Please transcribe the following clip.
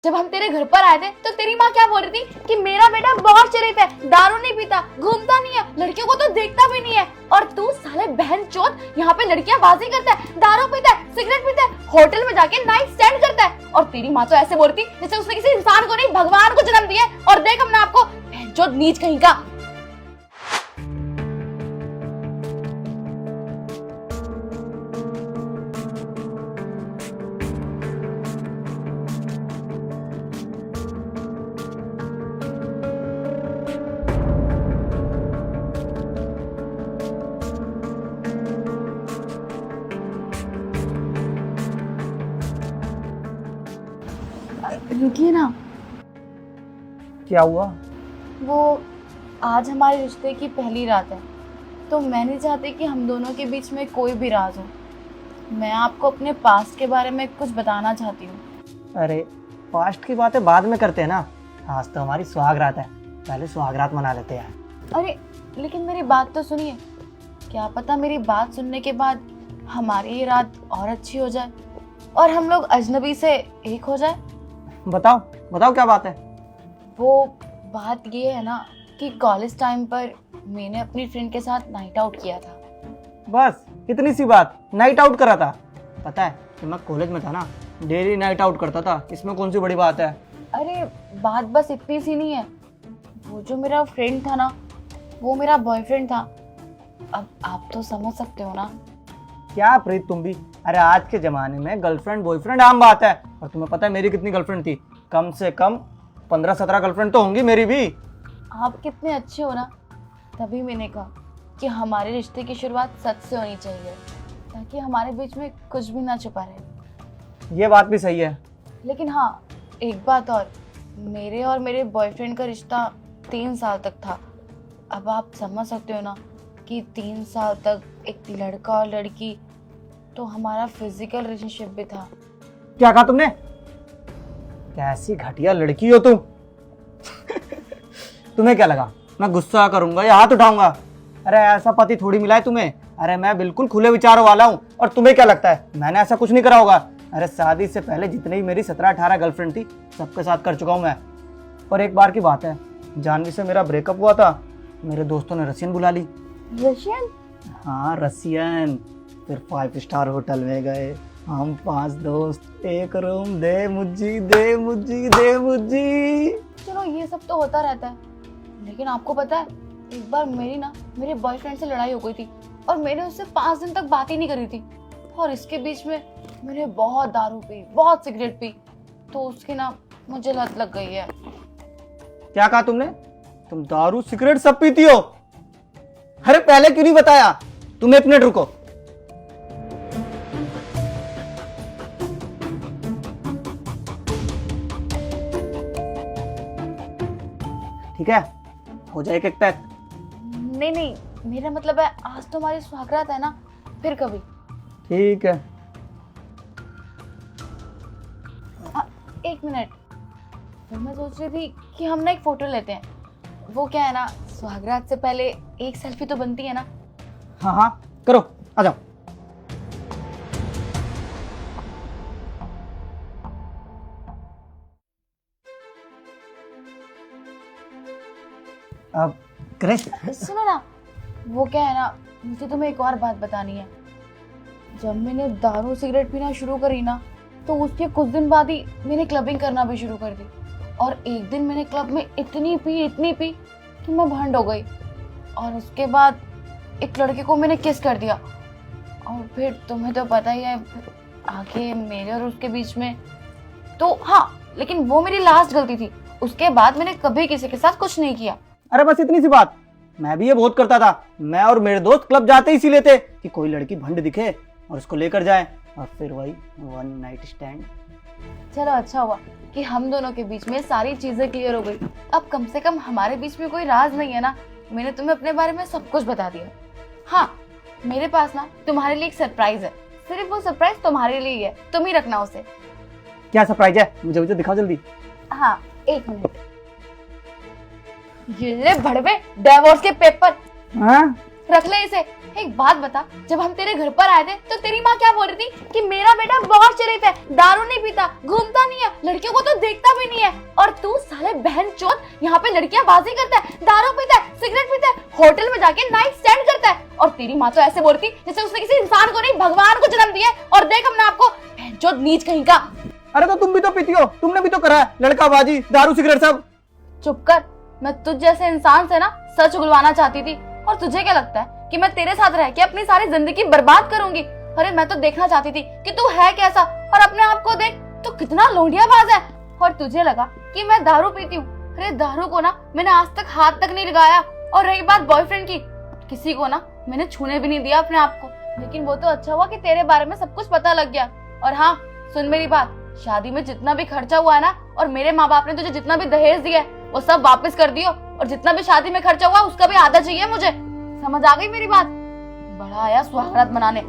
जब हम तेरे घर पर आए थे तो तेरी माँ क्या बोल रही थी कि मेरा बेटा बहुत शरीफ है, दारू नहीं पीता, घूमता नहीं है, लड़कियों को तो देखता भी नहीं है। और तू साले बहन चोद यहाँ पे लड़कियां बाजी करता है, दारू पीता है, सिगरेट पीता है, होटल में जाके नाइट स्टैंड करता है। और तेरी माँ तो ऐसे बोल रही थी जैसे उसने किसी इंसान को नहीं भगवान को जन्म दिया। और देख अपने आपको बहन चोद नीच कहीं का। रुकिए ना। क्या हुआ? वो आज हमारे रिश्ते की पहली रात है, तो मैं नहीं चाहती कि हम दोनों के बीच में कोई भी राज हो। मैं आपको अपने पास्ट के बारे में कुछ बताना चाहती हूँ। अरे पास्ट की बातें बाद में करते हैं ना, आज तो हमारी सुहागरात है, पहले सुहागरात मना लेते हैं। अरे लेकिन मेरी बात तो सुनिए। क्या पता मेरी बात सुनने के बाद हमारी ये रात और अच्छी हो जाए और हम लोग अजनबी से एक हो जाए। बताओ बताओ क्या बात है? वो बात ये है ना कि कॉलेज टाइम पर मैंने अपनी फ्रेंड के साथ नाइट आउट किया था। बस इतनी सी बात, नाइट आउट करा था। पता है कि मैं कॉलेज में था ना, डेली नाइट आउट करता था, इसमें कौन सी बड़ी बात है? अरे बात बस इतनी सी नहीं है। वो जो मेरा फ्रेंड था ना, वो मेरा बॉयफ्रेंड था। अब आप तो समझ सकते हो ना। क्या प्रीत तुम भी, अरे आज के जमाने में गर्लफ्रेंड बॉयफ्रेंड आम बात है। और तुम्हें पता है मेरी कितनी गर्लफ्रेंड थी? कम से कम 15-17 गर्लफ्रेंड तो होंगी मेरी भी। आप कितने अच्छे हो ना, तभी मैंने कहा कि हमारे रिश्ते की शुरुआत सच से होनी चाहिए, ताकि हमारे बीच में कुछ भी ना छुपा रहे। ये बात भी सही है। लेकिन हाँ, एक बात और, मेरे और मेरे बॉयफ्रेंड का रिश्ता 3 साल तक था। अब आप समझ सकते हो ना कि 3 साल तक एक लड़का और लड़की, तो हमारा फिजिकल रिलेशनशिप भी था। क्या कहा तुमने? कैसी घटिया लड़की हो तुम। तुम्हें क्या लगा मैं गुस्सा करूंगा या हाथ उठाऊंगा? अरे ऐसा पति थोड़ी मिला है तुम्हें। अरे मैं बिल्कुल खुले विचारों वाला हूँ। और तुम्हें क्या लगता है मैंने ऐसा कुछ नहीं करा होगा? अरे शादी से पहले जितनी भी मेरी 17-18 गर्लफ्रेंड थी सबके साथ कर चुका हूँ मैं। और एक बार की बात है, जानवी से मेरा ब्रेकअप हुआ था, मेरे दोस्तों ने रसियन बुला ली। रशियन? हाँ रसियन। फिर 5 स्टार होटल में गए, हम 5 दोस्त, एक रूम, दे मुझी दे मुझी दे मुझी। चलो ये सब तो होता रहता है, लेकिन आपको पता है एक बार मेरे बॉयफ्रेंड से लड़ाई हो गई थी और मैंने उससे 5 दिन तक बात ही नहीं करी थी। और इसके बीच में मैंने बहुत दारू पी, बहुत सिगरेट पी, तो उसकी ना मुझे लत लग गई है। क्या कहा तुमने? तुम दारू सिगरेट सब पीती हो? अरे पहले क्यों नहीं बताया? तुम एक मिनट रुको। ठीक है, हो जाए एक पैक। नहीं नहीं, मेरा मतलब है आज तो हमारी सुहागरात है ना, फिर कभी। ठीक है। एक मिनट, फिर मैं सोच रही थी कि हम ना एक फोटो लेते हैं। वो क्या है ना, सुहागरात से पहले एक सेल्फी तो बनती है ना। हाँ हाँ करो, आ जाओ। अब करे। सुनो ना, वो क्या है ना, मुझे तुम्हें एक और बात बतानी है। जब मैंने दारू सिगरेट पीना शुरू करी ना, तो उसके कुछ दिन बाद ही मैंने क्लबिंग करना भी शुरू कर दी। और एक दिन मैंने क्लब में इतनी पी कि मैं भंड हो गई। और उसके बाद एक लड़के को मैंने किस कर दिया। और फिर तुम्हें तो पता ही है आगे मेरे और उसके बीच में, तो हाँ, लेकिन वो मेरी लास्ट गलती थी। उसके बाद मैंने कभी किसी के साथ कुछ नहीं किया। अरे बस इतनी सी बात। मैं भी ये बहुत करता था। मैं और मेरे दोस्त क्लब जाते ही इसीलिए थे कि कोई लड़की भंड दिखे और उसको लेकर जाए, और फिर वही 1 नाइट स्टैंड। चलो अच्छा हुआ कि हम दोनों के बीच में सारी चीजें क्लियर हो गई। अब कम से कम हमारे बीच में कोई राज नहीं है ना। मैंने तुम्हें अपने बारे में सब कुछ बता दिया। हाँ, मेरे पास ना तुम्हारे लिए एक सरप्राइज है। सिर्फ वो सरप्राइज तुम्हारे लिए ही है, तुम ही रखना उसे। क्या सरप्राइज है? मुझे दिखाओ जल्दी। हाँ, एक मिनट। ये ले भड़वे, डिवोर्स के पेपर। हाँ? रख ले इसे। एक बात बता, जब हम तेरे घर पर आए थे तो तेरी माँ क्या बोल रही थी कि मेरा बेटा बहुत शरीफ है, दारू नहीं पीता, घूमता नहीं है, लड़कियों को तो देखता भी नहीं है, और तू साले बहनचोद यहाँ पे लड़कियां बाजी करता है, दारू पीता है, सिगरेट पीता है, होटल में जाके नाइट स्टैंड करता है, और तेरी माँ तो ऐसे बोलती जैसे उसने किसी इंसान को नहीं भगवान को जन्म दिया है। और देख हमने आपको, बहनचोद नीच कहीं का। अरे तो तुम भी तो पीती हो, तुमने भी तो करा है, लड़काबाजी, दारू, सिगरेट सब। चुप कर। मैं तुझ जैसे इंसान से ना सच उगलवाना चाहती थी, और तुझे क्या लगता है कि मैं तेरे साथ रह के अपनी सारी जिंदगी बर्बाद करूंगी? अरे मैं तो देखना चाहती थी कि तू है कैसा, और अपने आप को देख, तू कितना लोंडियाबाज है। और तुझे लगा कि मैं दारू पीती हूँ? अरे दारू को ना मैंने आज तक हाथ तक नहीं लगाया। और रही बात बॉयफ्रेंड की, किसी को ना मैंने छूने भी नहीं दिया अपने आप को। लेकिन वो तो अच्छा हुआ कि तेरे बारे में सब कुछ पता लग गया। और हाँ, सुन मेरी बात, शादी में जितना भी खर्चा हुआ है ना, और मेरे माँ बाप ने तुझे जितना भी दहेज दिया है, वो सब वापस कर दियो। और जितना भी शादी में खर्चा हुआ उसका भी आधा चाहिए मुझे। समझ आ गई मेरी बात? बड़ा आया सुहागरात मनाने।